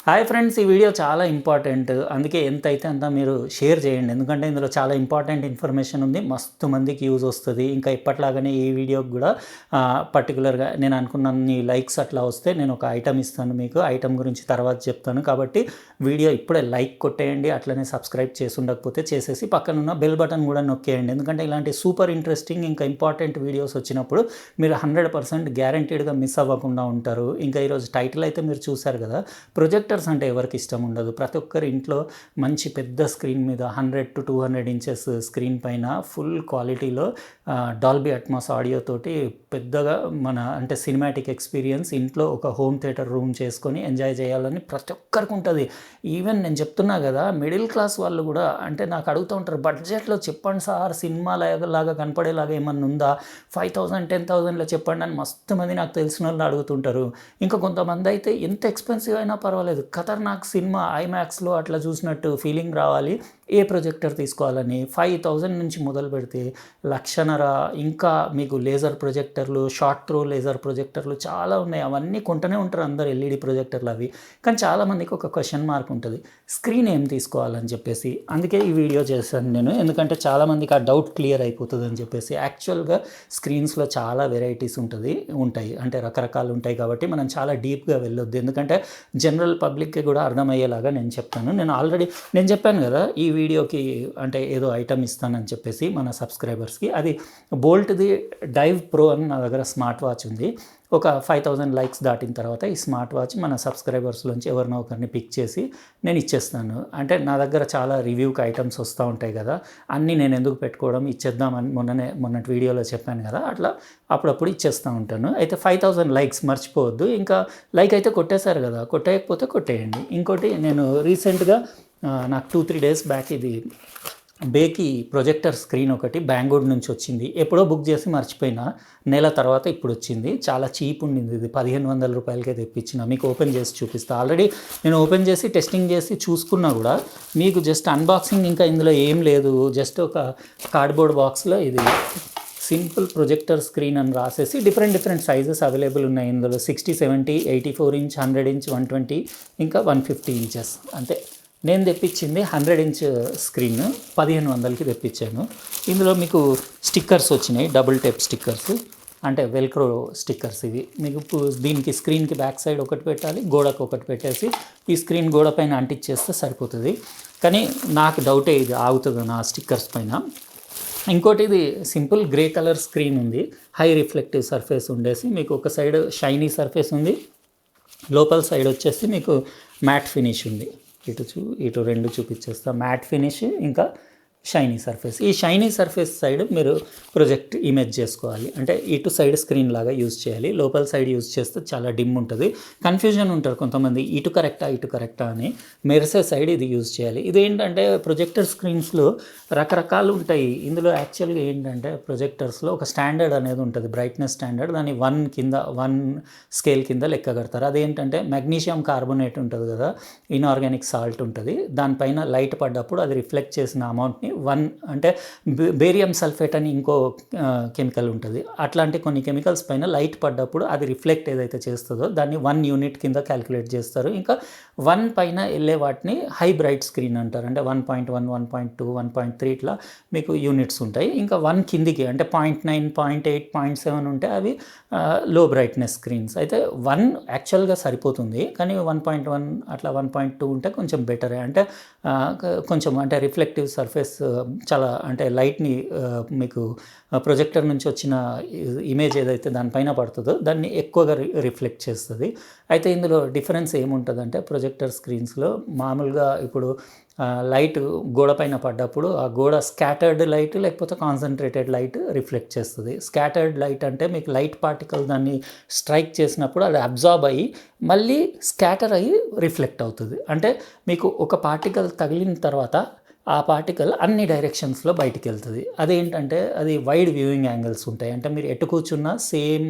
Hi friends, ఈ video చాలా important. అందుకే ఎంతైతే అంత మీరు షేర్ చేయండి. ఎందుకంటే ఇందులో చాలా ఇంపార్టెంట్ ఇన్ఫర్మేషన్ ఉంది. మస్తు మందికి యూజ్ వస్తుంది. ఇంకా ఇప్పట్లాగానే ఈ వీడియోకి కూడా పర్టికులర్గా నేను అనుకున్నన్ని లైక్స్ అట్లా వస్తే నేను ఒక ఐటమ్ ఇస్తాను మీకు. ఐటమ్ గురించి తర్వాత చెప్తాను. కాబట్టి వీడియో ఇప్పుడే లైక్ కొట్టేయండి. అట్లనే సబ్స్క్రైబ్ చేసి ఉండకపోతే చేసేసి పక్కనున్న బెల్ బటన్ కూడా నొక్కేయండి. ఎందుకంటే ఇలాంటి సూపర్ ఇంట్రెస్టింగ్ ఇంకా ఇంపార్టెంట్ వీడియోస్ వచ్చినప్పుడు మీరు 100% గ్యారంటీడ్గా మిస్ అవ్వకుండా ఉంటారు. ఇంకా ఈరోజు టైటిల్ అయితే మీరు చూశారు కదా, ప్రొజెక్టర్స్ అంటే ఎవరికి ఇష్టం ఉండదు. ప్రతి ఒక్కరి ఇంట్లో మంచి పెద్ద స్క్రీన్ మీద 100 to 200 ఇంచెస్ స్క్రీన్ పైన ఫుల్ క్వాలిటీలో డాల్బీ అట్మాస్ ఆడియో తోటి పెద్దగా మన అంటే సినిమాటిక్ ఎక్స్పీరియన్స్ ఇంట్లో ఒక హోమ్ థియేటర్ రూమ్ చేసుకొని ఎంజాయ్ చేయాలని ప్రతి ఒక్కరికి ఉంటుంది. ఈవెన్ నేను చెప్తున్నా కదా, మిడిల్ క్లాస్ వాళ్ళు కూడా అంటే నాకు అడుగుతూ ఉంటారు, బడ్జెట్లో చెప్పండి సార్, సినిమా లాగా కనపడేలాగా ఏమన్నా ఉందా, 5,000 10,000లో చెప్పండి అని మస్తు మంది నాకు తెలిసిన వాళ్ళు అడుగుతుంటారు. ఇంకా కొంతమంది అయితే ఎంత ఎక్స్పెన్సివ్ అయినా పర్వాలేదు, ఖతర్నాక్ సినిమా ఐమాక్స్లో అట్లా చూసినట్టు ఫీలింగ్ రావాలి, ఏ ప్రొజెక్టర్ తీసుకోవాలని 5,000 నుంచి మొదలు పెడితే 1,50,000 ఇంకా మీకు లేజర్ ప్రొజెక్టర్లు, షార్ట్ త్రో లేజర్ ప్రొజెక్టర్లు చాలా ఉన్నాయి. అవన్నీ కొంటూనే ఉంటారు అందరు, ఎల్ఈడి ప్రొజెక్టర్లు అవి. కానీ చాలామందికి ఒక క్వశ్చన్ మార్క్ ఉంటుంది, స్క్రీన్ ఏం తీసుకోవాలని చెప్పేసి. అందుకే ఈ వీడియో చేశాను నేను, ఎందుకంటే చాలామందికి ఆ డౌట్ క్లియర్ అయిపోతుంది అని చెప్పేసి. యాక్చువల్గా స్క్రీన్స్లో చాలా వెరైటీస్ ఉంటాయి అంటే రకరకాలు ఉంటాయి. కాబట్టి మనం చాలా డీప్గా వెళ్ళొద్దు, ఎందుకంటే జనరల్ పబ్లిక్కి కూడా అర్థమయ్యేలాగా నేను చెప్తాను. నేను చెప్పాను కదా ఈ వీడియోకి అంటే ఏదో ఐటమ్ ఇస్తానని చెప్పేసి మన సబ్స్క్రైబర్స్కి. అది బోల్ట్ది డైవ్ ప్రో అని నా దగ్గర స్మార్ట్ వాచ్ ఉంది. ఒక 5,000 లైక్స్ దాటిన తర్వాత ఈ స్మార్ట్ వాచ్ మన సబ్స్క్రైబర్స్లోంచి ఎవరినో ఒకరిని పిక్ చేసి నేను ఇచ్చేస్తాను. అంటే నా దగ్గర చాలా రివ్యూకి ఐటమ్స్ వస్తూ ఉంటాయి కదా, అన్నీ నేను ఎందుకు పెట్టుకోవడం, ఇచ్చేద్దామని మొన్నటి వీడియోలో చెప్పాను కదా, అట్లా అప్పుడప్పుడు ఇచ్చేస్తూ ఉంటాను. అయితే 5,000 లైక్స్ మర్చిపోవద్దు. ఇంకా లైక్ అయితే కొట్టేశారు కదా, కొట్టేయకపోతే కొట్టేయండి. ఇంకోటి, నేను రీసెంట్గా నాకు 2-3 డేస్ బ్యాక్ ఇది బేకి ప్రొజెక్టర్ స్క్రీన్ ఒకటి బెంగళూరు నుంచి వచ్చింది. ఎప్పుడో బుక్ చేసి మర్చిపోయినా, నెల తర్వాత ఇప్పుడు వచ్చింది. చాలా చీప్ ఉండింది. ఇది 1,500 రూపాయలకే తెప్పించిన. మీకు ఓపెన్ చేసి చూపిస్తాను. ఆల్రెడీ నేను ఓపెన్ చేసి టెస్టింగ్ చేసి చూసుకున్నా కూడా మీకు జస్ట్ అన్బాక్సింగ్, ఇంకా ఇందులో ఏం లేదు. జస్ట్ ఒక కార్డ్బోర్డ్ బాక్స్లో ఇది సింపుల్ ప్రొజెక్టర్ స్క్రీన్ అని రాసేసి డిఫరెంట్ సైజెస్ అవైలబుల్ ఉన్నాయి ఇందులో. 60, 70, 84 ఇంచ్, 100 ఇంచ్, 120 ఇంకా 150 ఇంచెస్. అంటే నేను తెప్పించింది 100 ఇంచ్ స్క్రీన్ 1,500కి తెప్పించాను. ఇందులో మీకు స్టిక్కర్స్ వచ్చినాయి, డబుల్ టేప్ స్టిక్కర్స్, అంటే వెల్క్రో స్టిక్కర్స్ ఇవి. మీకు దీనికి స్క్రీన్కి బ్యాక్ సైడ్ ఒకటి పెట్టాలి, గోడకు ఒకటి పెట్టేసి ఈ స్క్రీన్ గోడ పైన అంటించేస్తే సరిపోతుంది. కానీ నాకు డౌటే, ఇది ఆగుతుంది నా స్టిక్కర్స్ పైన. ఇంకోటి, ఇది సింపుల్ గ్రే కలర్ స్క్రీన్ ఉంది, హై రిఫ్లెక్టివ్ సర్ఫేస్ ఉండేసి మీకు ఒక సైడ్ షైనీ సర్ఫేస్ ఉంది, లోపల సైడ్ వచ్చేసి మీకు మ్యాట్ ఫినిష్ ఉంది. ఇటు రెండు చూపించేస్తా, మ్యాట్ ఫినిష్ ఇంకా షైనీ సర్ఫేస్. ఈ షైనీ సర్ఫేస్ సైడ్ మీరు ప్రొజెక్ట్ ఇమేజ్ చేసుకోవాలి, అంటే ఇటు సైడ్ స్క్రీన్ లాగా యూజ్ చేయాలి. లోపల సైడ్ యూజ్ చేస్తే చాలా డిమ్ ఉంటుంది, కన్ఫ్యూజన్ ఉంటారు కొంతమంది, ఇటు కరెక్టా అని. మెరిసే సైడ్ ఇది యూజ్ చేయాలి. ఇదేంటంటే ప్రొజెక్టర్ స్క్రీన్స్లో రకరకాలు ఉంటాయి. ఇందులో యాక్చువల్గా ఏంటంటే ప్రొజెక్టర్స్లో ఒక స్టాండర్డ్ అనేది ఉంటుంది, బ్రైట్నెస్ స్టాండర్డ్. దాన్ని 1 స్కేల్ కింద లెక్క కడతారు. అదేంటంటే మెగ్నీషియం కార్బోనేట్ ఉంటుంది కదా, ఇన్ఆర్గానిక్ సాల్ట్ ఉంటుంది, దానిపైన లైట్ పడ్డప్పుడు అది రిఫ్లెక్ట్ చేసిన అమౌంట్ని 1 అంటే బేరియం సల్ఫేట్ అని ఇంకో కెమికల్ ఉంటుంది. అట్లాంటి కొన్ని కెమికల్స్ పైన లైట్ పడ్డప్పుడు అది రిఫ్లెక్ట్ ఏదైతే చేస్తుందో దాన్ని 1 యూనిట్ కింద క్యాలిక్యులేట్ చేస్తారు. ఇంకా 1 పైన వెళ్ళే వాటిని హై బ్రైట్ స్క్రీన్ అంటారు. అంటే 1.1, 1.2, 1.3 ఇట్లా మీకు యూనిట్స్ ఉంటాయి. ఇంకా 1 కిందికి అంటే 0.9, 0.8, 0.7 ఉంటే అవి లో బ్రైట్నెస్ స్క్రీన్స్. అయితే 1 యాక్చువల్గా సరిపోతుంది, కానీ 1.1 అట్లా 1.2 ఉంటే కొంచెం బెటరే. అంటే కొంచెం అంటే రిఫ్లెక్టివ్ సర్ఫేస్ చాలా అంటే లైట్ని మీకు ప్రొజెక్టర్ నుంచి వచ్చిన ఇమేజ్ ఏదైతే దానిపైన పడుతుందో దాన్ని ఎక్కువగా రిఫ్లెక్ట్ చేస్తుంది. అయితే ఇందులో డిఫరెన్స్ ఏముంటుందంటే, ప్రొజెక్టర్ స్క్రీన్స్లో మామూలుగా ఇప్పుడు లైట్ గోడ పైన పడ్డప్పుడు ఆ గోడ స్కాటర్డ్ లైట్ లేకపోతే కాన్సన్ట్రేటెడ్ లైట్ రిఫ్లెక్ట్ చేస్తుంది. స్కాటర్డ్ లైట్ అంటే మీకు లైట్ పార్టికల్ దాన్ని స్ట్రైక్ చేసినప్పుడు అది అబ్జార్బ్ అయ్యి మళ్ళీ స్కాటర్ అయ్యి రిఫ్లెక్ట్ అవుతుంది. అంటే మీకు ఒక పార్టికల్ తగిలిన తర్వాత ఆ పార్టికల్ అన్ని డైరెక్షన్స్లో బయటికి వెళ్తుంది. అదేంటంటే అది వైడ్ వ్యూయింగ్ యాంగిల్స్ ఉంటాయి. అంటే మీరు ఎటు కూర్చున్నా సేమ్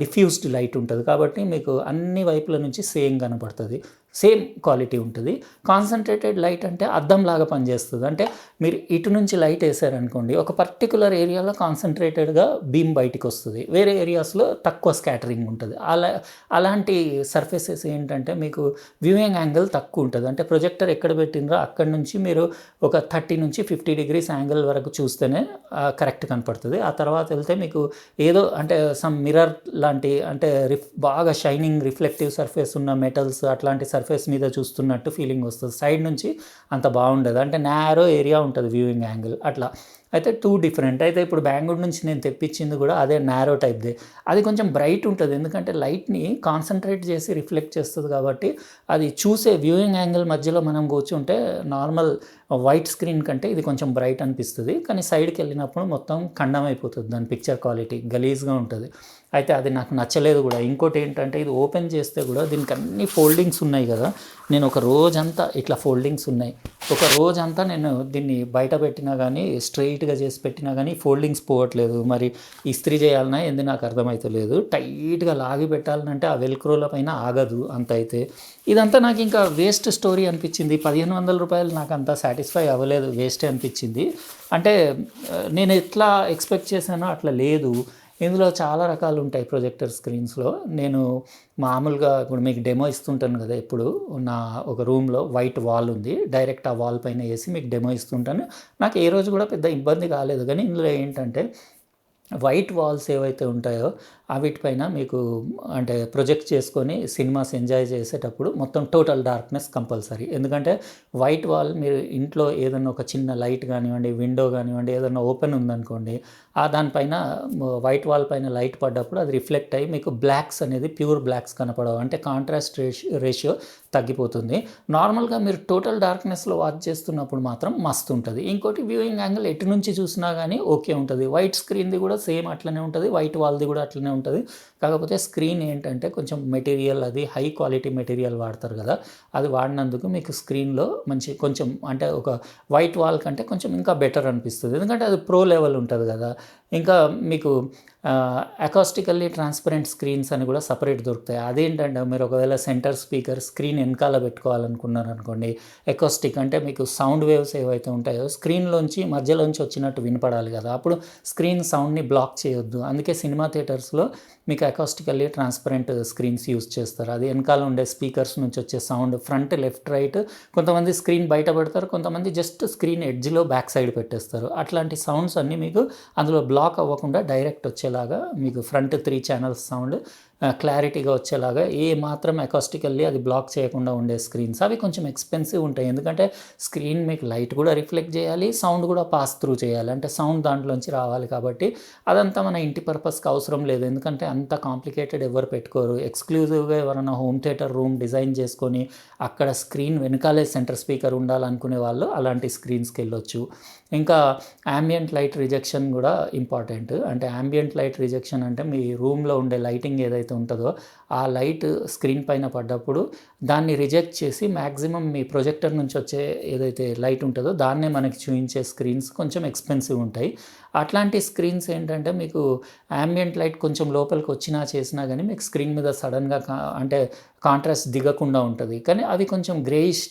డిఫ్యూజ్డ్ లైట్ ఉంటుంది, కాబట్టి మీకు అన్ని వైపుల నుంచి సేమ్ కనపడుతుంది. సేమ్ క్వాలిటీ ఉంటుంది. కాన్సన్ట్రేటెడ్ లైట్ అంటే అద్దంలాగా పనిచేస్తుంది. అంటే మీరు ఇటు నుంచి లైట్ వేసారనుకోండి, ఒక పర్టికులర్ ఏరియాలో కాన్సన్ట్రేటెడ్గా బీమ్ బయటికి వస్తుంది, వేరే ఏరియాస్లో తక్కువ స్కాటరింగ్ ఉంటుంది. అలాంటి సర్ఫేసెస్ ఏంటంటే మీకు వ్యూయింగ్ యాంగిల్ తక్కువ ఉంటుంది. అంటే ప్రొజెక్టర్ ఎక్కడ పెట్టినరో అక్కడి నుంచి మీరు ఒక 30 నుంచి 50 డిగ్రీస్ యాంగిల్ వరకు చూస్తేనే కరెక్ట్ కనపడుతుంది. ఆ తర్వాత వెళ్తే మీకు ఏదో అంటే సమ్ మిర్రర్ లాంటి అంటే బాగా షైనింగ్ రిఫ్లెక్టివ్ సర్ఫేస్ ఉన్న మెటల్స్ అట్లాంటి సర్ఫేస్ మీద చూస్తున్నట్టు ఫీలింగ్ వస్తుంది. సైడ్ నుంచి అంత బాగుండదు, అంటే నారో ఏరియా ఉంటుంది వ్యూయింగ్ యాంగిల్ అట్లా. అయితే 2 డిఫరెంట్. అయితే ఇప్పుడు బెంగళూరు నుంచి నేను తెప్పించింది కూడా అదే నారో టైప్దే. అది కొంచెం బ్రైట్ ఉంటుంది, ఎందుకంటే లైట్ని కాన్సన్ట్రేట్ చేసి రిఫ్లెక్ట్ చేస్తుంది కాబట్టి అది చూసే వ్యూయింగ్ యాంగిల్ మధ్యలో మనం కూర్చుంటే నార్మల్ వైట్ స్క్రీన్ కంటే ఇది కొంచెం బ్రైట్ అనిపిస్తుంది. కానీ సైడ్కి వెళ్ళినప్పుడు మొత్తం ఖండం అయిపోతుంది, దాని పిక్చర్ క్వాలిటీ గలీజ్గా ఉంటుంది. అయితే అది నాకు నచ్చలేదు కూడా. ఇంకోటి ఏంటంటే ఇది ఓపెన్ చేస్తే కూడా దీనికి అన్ని ఫోల్డింగ్స్ ఉన్నాయి కదా, నేను ఒక రోజంతా ఇట్లా ఫోల్డింగ్స్ ఉన్నాయి, ఒక రోజంతా నేను దీన్ని బయట పెట్టినా కానీ స్ట్రైట్గా చేసి పెట్టినా కానీ ఫోల్డింగ్స్ పోవట్లేదు. మరి ఇస్త్రీ చేయాలన్నా ఏంది నాకు అర్థమవుతలేదు. టైట్గా లాగి పెట్టాలంటే ఆ వెల్క్రోల పైన ఆగదు అంత. అయితే ఇదంతా నాకు ఇంకా వేస్ట్ స్టోరీ అనిపించింది. 1500 రూపాయలు నాకు అంత సాటిస్ఫై అవ్వలేదు, వేస్టే అనిపించింది. అంటే నేను ఎట్లా ఎక్స్పెక్ట్ చేశానో అట్లా లేదు. ఇందులో చాలా రకాలు ఉంటాయి ప్రొజెక్టర్ స్క్రీన్స్లో. నేను మామూలుగా ఇప్పుడు మీకు డెమో ఇస్తుంటాను కదా, ఇప్పుడు నా ఒక రూమ్లో వైట్ వాల్ ఉంది, డైరెక్ట్ ఆ వాల్ పైన వేసి మీకు డెమో ఇస్తుంటాను. నాకు ఏ రోజు కూడా పెద్ద ఇబ్బంది కాలేదు. కానీ ఇందులో ఏంటంటే వైట్ వాల్స్ ఏవైతే ఉంటాయో వీటిపైన మీకు అంటే ప్రొజెక్ట్ చేసుకొని సినిమాస్ ఎంజాయ్ చేసేటప్పుడు మొత్తం టోటల్ డార్క్నెస్ కంపల్సరీ. ఎందుకంటే వైట్ వాల్ మీరు ఇంట్లో ఏదన్నా ఒక చిన్న లైట్ కానివ్వండి, విండో కానివ్వండి, ఏదన్నా ఓపెన్ ఉందనుకోండి, దానిపైన వైట్ వాల్ పైన లైట్ పడ్డప్పుడు అది రిఫ్లెక్ట్ అయ్యి మీకు బ్లాక్స్ అనేది ప్యూర్ బ్లాక్స్ కనపడవు, అంటే కాంట్రాస్ట్ రేషియో తగ్గిపోతుంది. నార్మల్గా మీరు టోటల్ డార్క్నెస్లో వాచ్ చేస్తున్నప్పుడు మాత్రం మస్తు ఉంటుంది. ఇంకోటి వ్యూయింగ్ యాంగిల్ ఎటు నుంచి చూసినా కానీ ఓకే ఉంటుంది. వైట్ స్క్రీన్ది కూడా సేమ్ అట్లనే ఉంటుంది, వైట్ వాల్ది కూడా అట్లనే ఉంటుంది. కాకపోతే స్క్రీన్ ఏంటంటే కొంచెం మెటీరియల్ అది హై క్వాలిటీ మెటీరియల్ వాడతారు కదా, అది వాడినందుకు మీకు స్క్రీన్లో మంచి కొంచెం అంటే ఒక వైట్ వాల్ కంటే కొంచెం ఇంకా బెటర్ అనిపిస్తుంది, ఎందుకంటే అది ప్రో లెవెల్ ఉంటుంది కదా. ఇంకా మీకు అకాస్టికల్లీ ట్రాన్స్పరెంట్ స్క్రీన్స్ అని కూడా సపరేట్ దొరుకుతాయి. అదేంటంటే మీరు ఒకవేళ సెంటర్ స్పీకర్ స్క్రీన్ వెనకాల పెట్టుకోవాలనుకున్నారనుకోండి, అకాస్టిక్ అంటే మీకు సౌండ్ వేవ్స్ ఏవైతే ఉంటాయో స్క్రీన్లోంచి మధ్యలోంచి వచ్చినట్టు వినపడాలి కదా, అప్పుడు స్క్రీన్ సౌండ్ని బ్లాక్ చేయొద్దు. అందుకే సినిమా థియేటర్స్లో మీకు అకాస్టికల్లీ ట్రాన్స్పరెంట్ స్క్రీన్స్ యూస్ చేస్తారు. అది వెనకాల ఉండే స్పీకర్స్ నుంచి వచ్చే సౌండ్ ఫ్రంట్ లెఫ్ట్ రైట్, కొంతమంది స్క్రీన్ బయట పెడతారు, కొంతమంది జస్ట్ స్క్రీన్ ఎడ్జ్లో బ్యాక్ సైడ్ పెట్టేస్తారు. అట్లాంటి సౌండ్స్ అన్నీ మీకు అందులో బ్లాక్ అవ్వకుండా డైరెక్ట్ వచ్చేలాగా మీకు ఫ్రంట్ 3 ఛానల్స్ సౌండ్ క్లారిటీగా వచ్చేలాగా ఏ మాత్రం అకాస్టికల్లీ అది బ్లాక్ చేయకుండా ఉండే స్క్రీన్స్. అవి కొంచెం ఎక్స్పెన్సివ్ ఉంటాయి, ఎందుకంటే స్క్రీన్ మీకు లైట్ కూడా రిఫ్లెక్ట్ చేయాలి, సౌండ్ కూడా పాస్ త్రూ చేయాలి, అంటే సౌండ్ దాంట్లోంచి రావాలి. కాబట్టి అదంతా మన ఇంటి పర్పస్కి అవసరం లేదు, ఎందుకంటే అంత కాంప్లికేటెడ్ ఎవరు పెట్టుకోరు. ఎక్స్క్లూజివ్గా ఎవరైనా హోమ్ థియేటర్ రూమ్ డిజైన్ చేసుకొని అక్కడ స్క్రీన్ వెనకాలే సెంటర్ స్పీకర్ ఉండాలనుకునే వాళ్ళు అలాంటి స్క్రీన్స్కి వెళ్ళొచ్చు. ఇంకా యాంబియంట్ లైట్ రిజెక్షన్ కూడా ఇంపార్టెంట్. అంటే యాంబియంట్ లైట్ రిజెక్షన్ అంటే మీ రూమ్లో ఉండే లైటింగ్ ఏదైతే ఉంటుందో ఆ లైట్ స్క్రీన్ పైన పడ్డప్పుడు దాన్ని రిజెక్ట్ చేసి మ్యాక్సిమం మీ ప్రొజెక్టర్ నుంచి వచ్చే ఏదైతే లైట్ ఉంటుందో దాన్నే మనకి చూపించే స్క్రీన్స్ కొంచెం ఎక్స్పెన్సివ్ ఉంటాయి. అట్లాంటి స్క్రీన్స్ ఏంటంటే మీకు యాంబియంట్ లైట్ కొంచెం లోపలికి వచ్చినా చేసినా కానీ మీకు స్క్రీన్ మీద సడన్గా అంటే కాంట్రాస్ట్ దిగకుండా ఉంటుంది, కానీ అవి కొంచెం గ్రేయిష్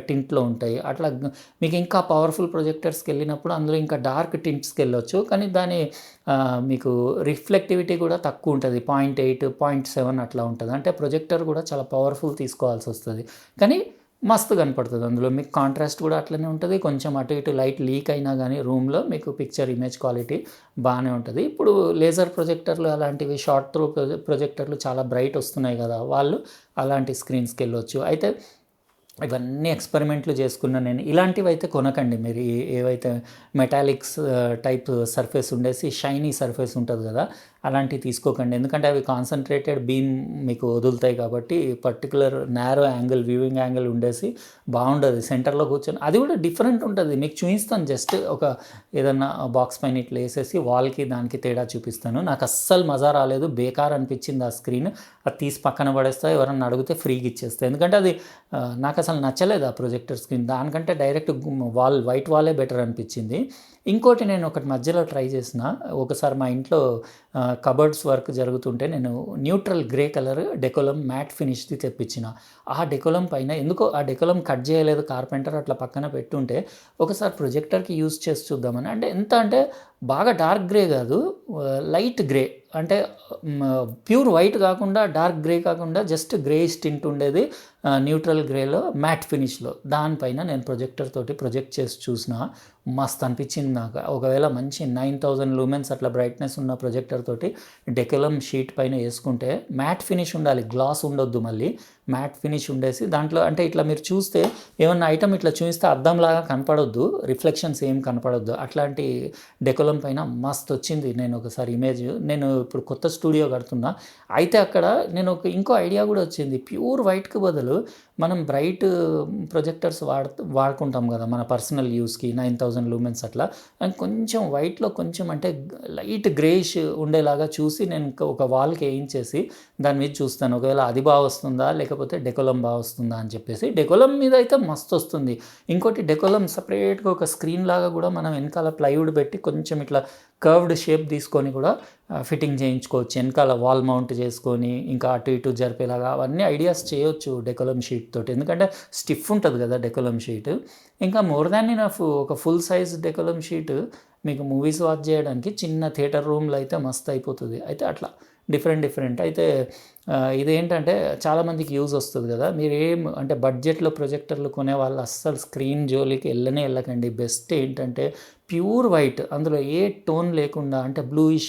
టింట్లో ఉంటాయి. అట్లా మీకు ఇంకా పవర్ఫుల్ ప్రొజెక్టర్స్కి వెళ్ళినప్పుడు అందులో ఇంకా డార్క్ టింట్స్కి వెళ్ళొచ్చు, కానీ దాని మీకు రిఫ్లెక్టివిటీ కూడా తక్కువ ఉంటుంది, 0.8 0.7 అట్లా ఉంటుంది. అంటే ప్రొజెక్టర్ కూడా చాలా పవర్ఫుల్ తీసుకోవాల్సి వస్తుంది, కానీ మస్తు కనపడుతుంది. అందులో మీకు కాంట్రాస్ట్ కూడా అట్లనే ఉంటుంది, కొంచెం అటు ఇటు లైట్ లీక్ అయినా కానీ రూమ్లో మీకు పిక్చర్ ఇమేజ్ క్వాలిటీ బాగానే ఉంటుంది. ఇప్పుడు లేజర్ ప్రొజెక్టర్లు అలాంటివి షార్ట్ త్రూ ప్రొజెక్టర్లు చాలా బ్రైట్ వస్తున్నాయి కదా, వాళ్ళు అలాంటి స్క్రీన్స్కి వెళ్ళొచ్చు. అయితే ఇవన్నీ ఎక్స్పెరిమెంట్లు చేసుకున్నా నేను. ఇలాంటివి అయితే కొనకండి మీరు, ఏవైతే మెటాలిక్స్ టైప్ సర్ఫేస్ ఉండేసి షైనీ సర్ఫేస్ ఉంటుంది కదా, అలాంటివి తీసుకోకండి, ఎందుకంటే అవి కాన్సన్ట్రేటెడ్ బీమ్ మీకు వదులుతాయి కాబట్టి particular narrow angle viewing angle ఉండేసి బాగుండదు. సెంటర్లో కూర్చొని అది కూడా డిఫరెంట్ ఉంటుంది, మీకు చూపిస్తాను. జస్ట్ ఒక ఏదన్నా బాక్స్ పైన ఇట్లా వేసేసి వాల్కి దానికి తేడా చూపిస్తాను. నాకు అస్సలు మజా రాలేదు, బేకార్ అనిపించింది ఆ స్క్రీన్. అది తీసి పక్కన పడేస్తా, ఎవరన్నా అడిగితే ఫ్రీగా ఇచ్చేస్తాయి, ఎందుకంటే అది నాకు అసలు నచ్చలేదు ఆ ప్రొజెక్టర్ స్క్రీన్. దానికంటే డైరెక్ట్ వైట్ వాలే బెటర్ అనిపించింది. ఇంకోటి నేను ఒకటి మధ్యలో ట్రై చేసిన, ఒకసారి మా ఇంట్లో కబర్డ్స్ వర్క్ జరుగుతుంటే నేను neutral grey colour Decolam matte ఫినిష్ది తెప్పించిన. ఆ డెకోలం పైన ఎందుకో ఆ డెకోలం కట్ చేయలేదు కార్పెంటర్, అట్లా పక్కన పెట్టుంటే ఒకసారి ప్రొజెక్టర్కి యూజ్ చేసి చూద్దామని. అంటే ఎంత అంటే బాగా డార్క్ గ్రే కాదు, లైట్ గ్రే, అంటే ప్యూర్ వైట్ కాకుండా డార్క్ గ్రే కాకుండా జస్ట్ గ్రేయిష్ టింట్ ఉండేది న్యూట్రల్ గ్రేలో మ్యాట్ ఫినిష్లో. దానిపైన నేను ప్రొజెక్టర్ తోటి ప్రొజెక్ట్ చేసి చూసిన, మస్తు అనిపించింది నాకు. ఒకవేళ మంచి 9000 లూమెన్స్ అట్లా బ్రైట్నెస్ ఉన్న ప్రొజెక్టర్ తోటి డెకోలం షీట్ పైన వేసుకుంటే మ్యాట్ ఫినిష్ ఉండాలి, గ్లాస్ ఉండొద్దు, మళ్ళీ మ్యాట్ ఫినిష్ ఉండేసి దాంట్లో అంటే ఇట్లా మీరు చూస్తే ఏమన్నా ఐటమ్ ఇట్లా చూస్తే అద్దంలాగా కనపడొద్దు, రిఫ్లెక్షన్స్ ఏం కనపడొద్దు, అట్లాంటి డెకోలం పైన మస్తు వచ్చింది. నేను ఒకసారి ఇమేజ్, నేను ఇప్పుడు కొత్త స్టూడియో కడుతున్నా, అయితే అక్కడ నేను ఇంకో ఐడియా కూడా వచ్చింది. ప్యూర్ వైట్కి బదులు మనం బ్రైట్ ప్రొజెక్టర్స్ వాడుకుంటాం కదా మన పర్సనల్ యూస్కి 9000 లూమెన్స్ అట్లా, అండ్ కొంచెం వైట్లో కొంచెం అంటే లైట్ గ్రేయిష్ ఉండేలాగా చూసి నేను ఒక వాల్కి వేయించేసి దాని మీద చూస్తాను, ఒకవేళ అది బాగా వస్తుందా లేకపోతే డెకోలం బాగా వస్తుందా అని చెప్పేసి. డెకోలం మీద అయితే మస్తు వస్తుంది. ఇంకోటి డెకోలం సపరేట్గా ఒక స్క్రీన్ లాగా కూడా మనం వెనకాల ప్లైవుడ్ పెట్టి కొంచెం ఇట్లా కర్వ్డ్ షేప్ తీసుకొని కూడా ఫిట్టింగ్ చేయించుకోవచ్చు, వెనకాల వాల్ మౌంట్ చేసుకొని ఇంకా అటు ఇటు జరిపేలాగా అవన్నీ ఐడియాస్ చేయొచ్చు డెకోలం షీట్ తోటి. ఎందుకంటే స్టిఫ్ ఉంటుంది కదా డెకోలం షీట్. ఇంకా మోర్ దాన్ ఇనఫ్ ఒక ఫుల్ సైజ్ డెకోలం షీట్ మీకు మూవీస్ వాచ్ చేయడానికి చిన్న థియేటర్ రూమ్లో అయితే మస్తు అయిపోతుంది. అయితే అట్లా డిఫరెంట్ అయితే ఇదేంటంటే చాలామందికి యూజ్ వస్తుంది కదా. మీరు అంటే బడ్జెట్లో ప్రొజెక్టర్లు కొనే వాళ్ళు అస్సలు స్క్రీన్ జోలికి వెళ్ళకండి. బెస్ట్ ఏంటంటే ప్యూర్ వైట్, అందులో ఏ టోన్ లేకుండా, అంటే బ్లూయిష్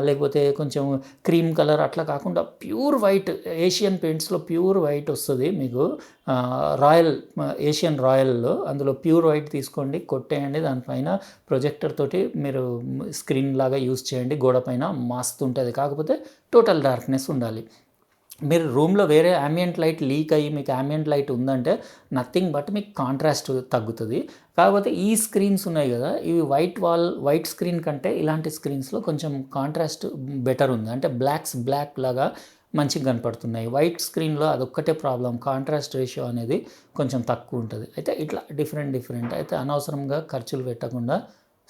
లేకపోతే కొంచెం క్రీమ్ కలర్ అట్లా కాకుండా ప్యూర్ వైట్, ఏషియన్ పెయింట్స్లో ప్యూర్ వైట్ వస్తుంది మీకు. ఏషియన్ రాయల్లో అందులో ప్యూర్ వైట్ తీసుకోండి, కొట్టేయండి, దానిపైన ప్రొజెక్టర్ తోటి మీరు స్క్రీన్ లాగా యూజ్ చేయండి, గోడ పైన మస్తు ఉంటుంది. కాకపోతే టోటల్ డార్క్నెస్ ఉండాలి. మీరు రూమ్లో వేరే యాంబియంట్ లైట్ లీక్ అయ్యి మీకు యాంబియంట్ లైట్ ఉందంటే నథింగ్ బట్ మీకు కాంట్రాస్ట్ తగ్గుతుంది. కాకపోతే ఈ స్క్రీన్స్ ఉన్నాయి కదా, ఇవి వైట్ స్క్రీన్ కంటే ఇలాంటి స్క్రీన్స్లో కొంచెం కాంట్రాస్ట్ బెటర్ ఉంది, అంటే బ్లాక్ లాగా మంచిగా కనపడుతున్నాయి. వైట్ స్క్రీన్లో అదొక్కటే ప్రాబ్లం, కాంట్రాస్ట్ రేషియో అనేది కొంచెం తక్కువ ఉంటుంది. అయితే ఇట్లా డిఫరెంట్ అయితే అనవసరంగా ఖర్చులు పెట్టకుండా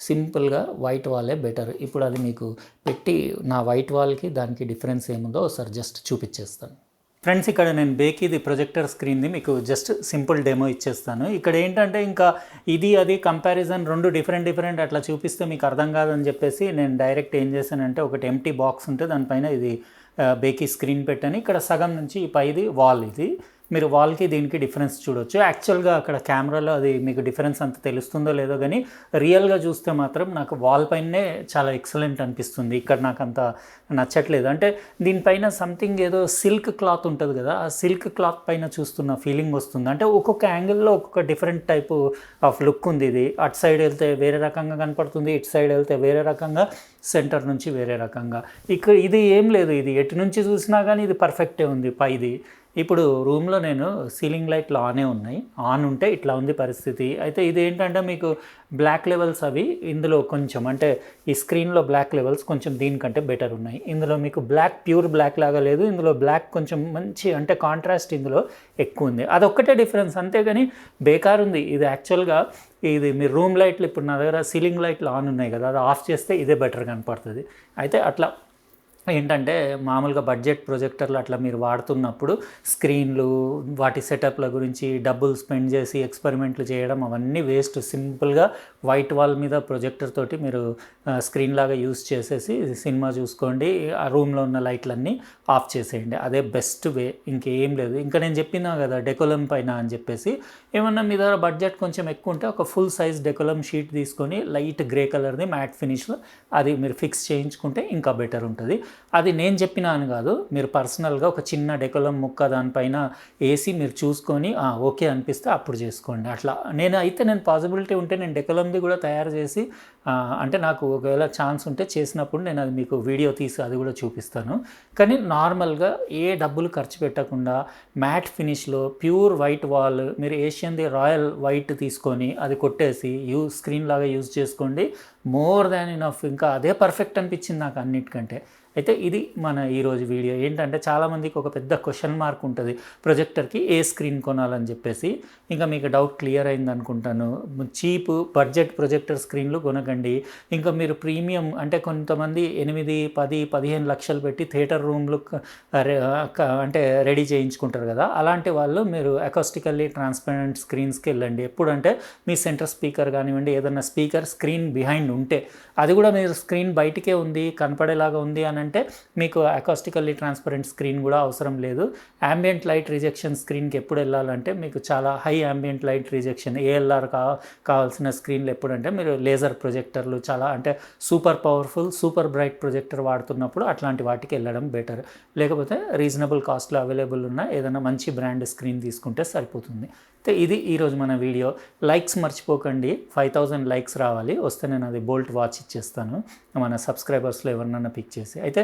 సింపుల్గా వైట్ వాలే బెటర్. ఇప్పుడు అది మీకు పెట్టి నా వైట్ వాల్కి దానికి డిఫరెన్స్ ఏముందో ఒకసారి జస్ట్ చూపించేస్తాను. ఫ్రెండ్స్, ఇక్కడ నేను బేకీది ప్రొజెక్టర్ స్క్రీన్ది మీకు జస్ట్ సింపుల్ డెమో ఇచ్చేస్తాను. ఇక్కడ ఏంటంటే ఇంకా ఇది అది కంపారిజన్ రెండు డిఫరెంట్ అట్లా చూపిస్తే మీకు అర్థం కాదని చెప్పేసి నేను డైరెక్ట్ ఏం చేశానంటే ఒకటి ఎంటీ బాక్స్ ఉంటే దానిపైన ఇది బేకీ స్క్రీన్ పెట్టని, ఇక్కడ సగం నుంచి పైది వాల్, ఇది మీరు వాల్కి దీనికి డిఫరెన్స్ చూడొచ్చు. యాక్చువల్గా అక్కడ కెమెరాలో అది మీకు డిఫరెన్స్ అంత తెలుస్తుందో లేదో కానీ రియల్గా చూస్తే మాత్రం నాకు వాల్ పైనే చాలా ఎక్సలెంట్ అనిపిస్తుంది. ఇక్కడ నాకు అంత నచ్చట్లేదు. అంటే దీనిపైన సంథింగ్ ఏదో సిల్క్ క్లాత్ ఉంటుంది కదా, ఆ సిల్క్ క్లాత్ పైన చూస్తున్న ఫీలింగ్ వస్తుంది. అంటే ఒక్కొక్క యాంగిల్లో ఒక్కొక్క డిఫరెంట్ టైపు ఆఫ్ లుక్ ఉంది. ఇది అటు సైడ్ వెళ్తే వేరే రకంగా కనపడుతుంది, ఇటు సైడ్ వెళ్తే వేరే రకంగా, సెంటర్ నుంచి వేరే రకంగా. ఇక్కడ ఇది ఏం లేదు, ఇది ఎటు నుంచి చూసినా కానీ ఇది పర్ఫెక్టే ఉంది పైది. ఇప్పుడు రూమ్లో నేను సీలింగ్ లైట్లు ఆన్ ఉంటే ఇట్లా ఉంది పరిస్థితి. అయితే ఇది ఏంటంటే మీకు బ్లాక్ లెవెల్స్ అవి ఇందులో కొంచెం, అంటే ఈ స్క్రీన్లో బ్లాక్ లెవెల్స్ కొంచెం దీనికంటే బెటర్ ఉన్నాయి. ఇందులో మీకు ప్యూర్ బ్లాక్ లాగా లేదు, ఇందులో బ్లాక్ కొంచెం మంచి అంటే కాంట్రాస్ట్ ఇందులో ఎక్కువ ఉంది. అదొక్కటే డిఫరెన్స్, అంతేగాని బేకార్ ఉంది. ఇది యాక్చువల్గా ఇది మీరు రూమ్ లైట్లు, ఇప్పుడు నా దగ్గర సీలింగ్ లైట్లు ఆన్ ఉన్నాయి కదా, అది ఆఫ్ చేస్తే ఇదే బెటర్ కనపడుతుంది. అయితే అట్లా ఏంటంటే మామూలుగా బడ్జెట్ ప్రొజెక్టర్లు అట్లా మీరు వాడుతున్నప్పుడు స్క్రీన్లు వాటి సెటప్ల గురించి డబ్బులు స్పెండ్ చేసి ఎక్స్పెరిమెంట్లు చేయడం అవన్నీ వేస్ట్. సింపుల్గా వైట్ వాల్ మీద ప్రొజెక్టర్ తోటి మీరు స్క్రీన్ లాగా యూస్ చేసేసి సినిమా చూసుకోండి, ఆ రూమ్లో ఉన్న లైట్లన్నీ ఆఫ్ చేసేయండి. అదే బెస్ట్ వే, ఇంకేం లేదు. ఇంకా నేను చెప్పినా కదా డెకోలం పైన అని చెప్పేసి, ఏమన్నా మీ దగ్గర బడ్జెట్ కొంచెం ఎక్కువ ఉంటే ఒక ఫుల్ సైజ్ డెకోలం షీట్ తీసుకొని లైట్ గ్రే కలర్ది మ్యాట్ ఫినిష్లో అది మీరు ఫిక్స్ చేయించుకుంటే ఇంకా బెటర్ ఉంటుంది. అది నేను చెప్పినాను కాదు, మీరు పర్సనల్గా ఒక చిన్న డెకోలం ముక్క దానిపైన వేసి మీరు చూసుకొని ఓకే అనిపిస్తే అప్పుడు చేసుకోండి. అట్లా నేను పాసిబిలిటీ ఉంటే నేను డెకోలంది కూడా తయారు చేసి, అంటే నాకు ఒకవేళ ఛాన్స్ ఉంటే చేసినప్పుడు నేను అది మీకు వీడియో తీసి అది కూడా చూపిస్తాను. కానీ నార్మల్గా ఏ డబ్బులు ఖర్చు పెట్టకుండా మ్యాట్ ఫినిష్లో ప్యూర్ వైట్ వాల్ మీరు ఏషియన్ది రాయల్ వైట్ తీసుకొని అది కొట్టేసి స్క్రీన్ లాగా యూజ్ చేసుకోండి. More than enough. ఇంకా అదే పర్ఫెక్ట్ అనిపించింది నాకు అన్నిటికంటే. అయితే ఇది మన ఈరోజు వీడియో. ఏంటంటే చాలామందికి ఒక పెద్ద క్వశ్చన్ మార్క్ ఉంటుంది ప్రొజెక్టర్కి ఏ స్క్రీన్ కొనాలని చెప్పేసి. ఇంకా మీకు డౌట్ క్లియర్ అయింది అనుకుంటాను. చీప్ బడ్జెట్ ప్రొజెక్టర్ స్క్రీన్లు కొనకండి. కానివ్వండి, ఇంకా మీరు ప్రీమియం అంటే కొంతమంది 8, 10, 15 లక్షలు పెట్టి థియేటర్ రూమ్లు అంటే రెడీ చేయించుకుంటారు కదా, అలాంటి వాళ్ళు మీరు అకాస్టికల్లీ ట్రాన్స్పరెంట్ స్క్రీన్స్కి వెళ్ళండి. ఎప్పుడంటే మీ సెంటర్ స్పీకర్ కానివ్వండి, ఏదైనా స్పీకర్ స్క్రీన్ బిహైండ్ ఉంటే, అది కూడా మీరు స్క్రీన్ బయటికే ఉంది కనపడేలాగా ఉంది అని అంటే మీకు అకాస్టికల్లీ ట్రాన్స్పరెంట్ స్క్రీన్ కూడా అవసరం లేదు. యాంబియంట్ లైట్ రిజెక్షన్ స్క్రీన్కి ఎప్పుడు వెళ్ళాలంటే మీకు చాలా high ambient light rejection ALR కావాల్సిన స్క్రీన్లు ఎప్పుడంటే మీరు లేజర్ ప్రొజెక్టర్లు చాలా అంటే super powerful super bright projector వాడుతున్నప్పుడు అట్లాంటి వాటికి వెళ్ళడం బెటర్. లేకపోతే రీజనబుల్ కాస్ట్లో అవైలబుల్ ఉన్న ఏదైనా మంచి బ్రాండ్ స్క్రీన్ తీసుకుంటే సరిపోతుంది. ఇది ఈరోజు మన వీడియో. లైక్స్ మర్చిపోకండి, 5000 లైక్స్ రావాలి, వస్తే నేను అది బోల్ట్ వాచ్ ఇచ్చేస్తాను మన సబ్స్క్రైబర్స్లో ఎవరినన్నా పిక్ చేసి. అయితే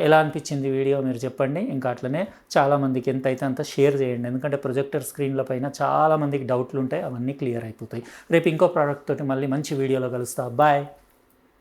ఎలా అనిపించింది వీడియో మీరు చెప్పండి. ఇంకా అట్లనే చాలామందికి ఎంత అయితే అంత షేర్ చేయండి, ఎందుకంటే ప్రొజెక్టర్ స్క్రీన్ల పైన చాలామందికి డౌట్లు ఉంటాయి, అవన్నీ క్లియర్ అయిపోతాయి. రేపు ఇంకో ప్రోడక్ట్ తోటి మళ్ళీ మంచి వీడియోలో కలుస్తా. బాయ్.